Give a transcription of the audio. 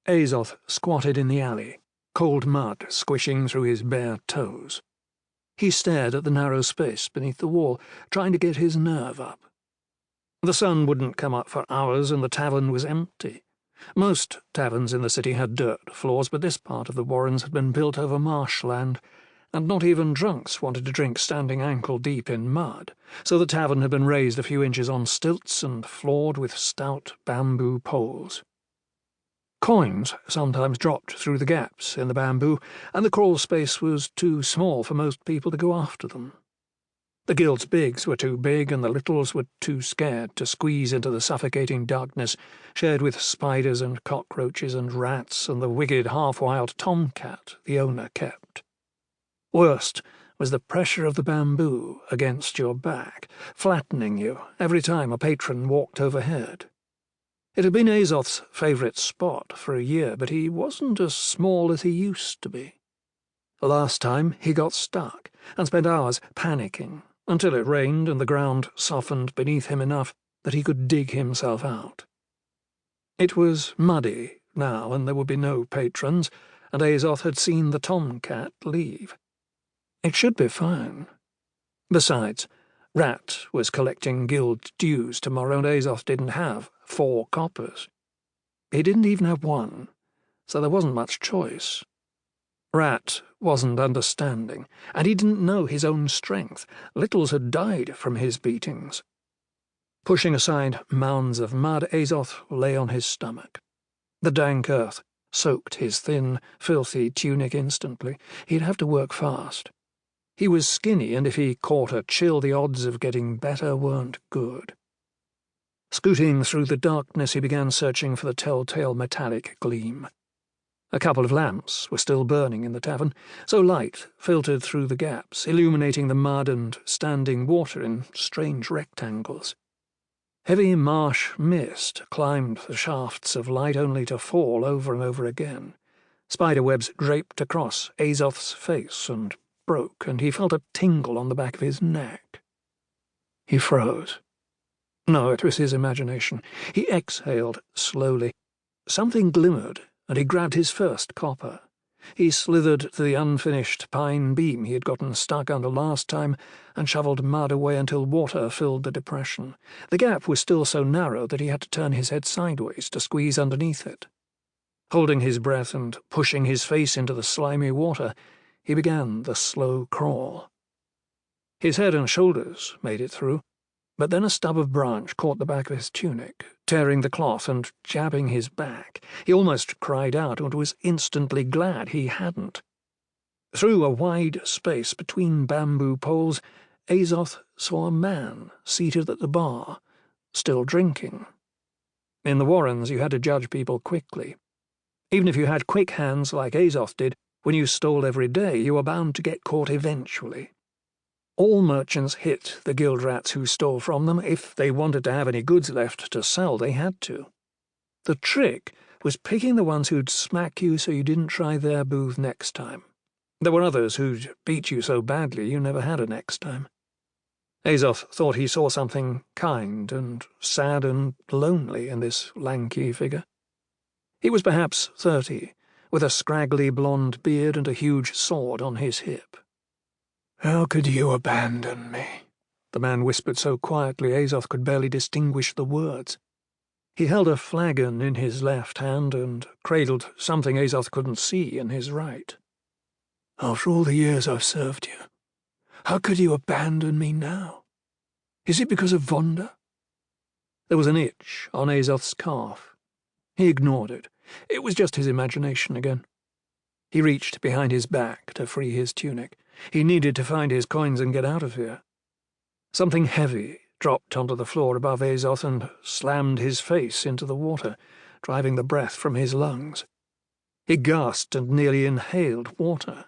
Azoth squatted in the alley, cold mud squishing through his bare toes. He stared at the narrow space beneath the wall, trying to get his nerve up. The sun wouldn't come up for hours, and the tavern was empty. Most taverns in the city had dirt floors, but this part of the Warrens had been built over marshland, and not even drunks wanted to drink standing ankle-deep in mud, so the tavern had been raised a few inches on stilts and floored with stout bamboo poles. Coins sometimes dropped through the gaps in the bamboo, and the crawl space was too small for most people to go after them. The guild's bigs were too big, and the littles were too scared to squeeze into the suffocating darkness shared with spiders and cockroaches and rats and the wicked half-wild tomcat the owner kept. Worst was the pressure of the bamboo against your back, flattening you every time a patron walked overhead. It had been Azoth's favourite spot for a year, but he wasn't as small as he used to be. The last time he got stuck and spent hours panicking until it rained and the ground softened beneath him enough that he could dig himself out. It was muddy now, and there would be no patrons, and Azoth had seen the tomcat leave. It should be fine. Besides, Rat was collecting guild dues tomorrow, and Azoth didn't have 4 coppers. He didn't even have 1, so there wasn't much choice. Rat wasn't understanding, and he didn't know his own strength. Littles had died from his beatings. Pushing aside mounds of mud, Azoth lay on his stomach. The dank earth soaked his thin, filthy tunic instantly. He'd have to work fast. He was skinny, and if he caught a chill, the odds of getting better weren't good. Scooting through the darkness, he began searching for the telltale metallic gleam. A couple of lamps were still burning in the tavern, so light filtered through the gaps, illuminating the mud and standing water in strange rectangles. Heavy marsh mist climbed the shafts of light only to fall over and over again. Spiderwebs draped across Azoth's face and broke, and he felt a tingle on the back of his neck. He froze. No, it was his imagination. He exhaled slowly. Something glimmered, and he grabbed his first copper. He slithered to the unfinished pine beam he had gotten stuck under last time and shoveled mud away until water filled the depression. The gap was still so narrow that he had to turn his head sideways to squeeze underneath it. Holding his breath and pushing his face into the slimy water, he began the slow crawl. His head and shoulders made it through, but then a stub of branch caught the back of his tunic, tearing the cloth and jabbing his back. He almost cried out and was instantly glad he hadn't. Through a wide space between bamboo poles, Azoth saw a man seated at the bar, still drinking. In the Warrens, you had to judge people quickly. Even if you had quick hands like Azoth did, when you stole every day, you were bound to get caught eventually. All merchants hit the guild rats who stole from them. If they wanted to have any goods left to sell, they had to. The trick was picking the ones who'd smack you so you didn't try their booth next time. There were others who'd beat you so badly you never had a next time. Azoth thought he saw something kind and sad and lonely in this lanky figure. He was perhaps 30, with a scraggly blonde beard and a huge sword on his hip. "How could you abandon me?" the man whispered so quietly Azoth could barely distinguish the words. He held a flagon in his left hand and cradled something Azoth couldn't see in his right. "After all the years I've served you, how could you abandon me now? Is it because of Vonda?" There was an itch on Azoth's calf. He ignored it. It was just his imagination again. He reached behind his back to free his tunic. He needed to find his coins and get out of here. Something heavy dropped onto the floor above Azoth and slammed his face into the water, driving the breath from his lungs. He gasped and nearly inhaled water.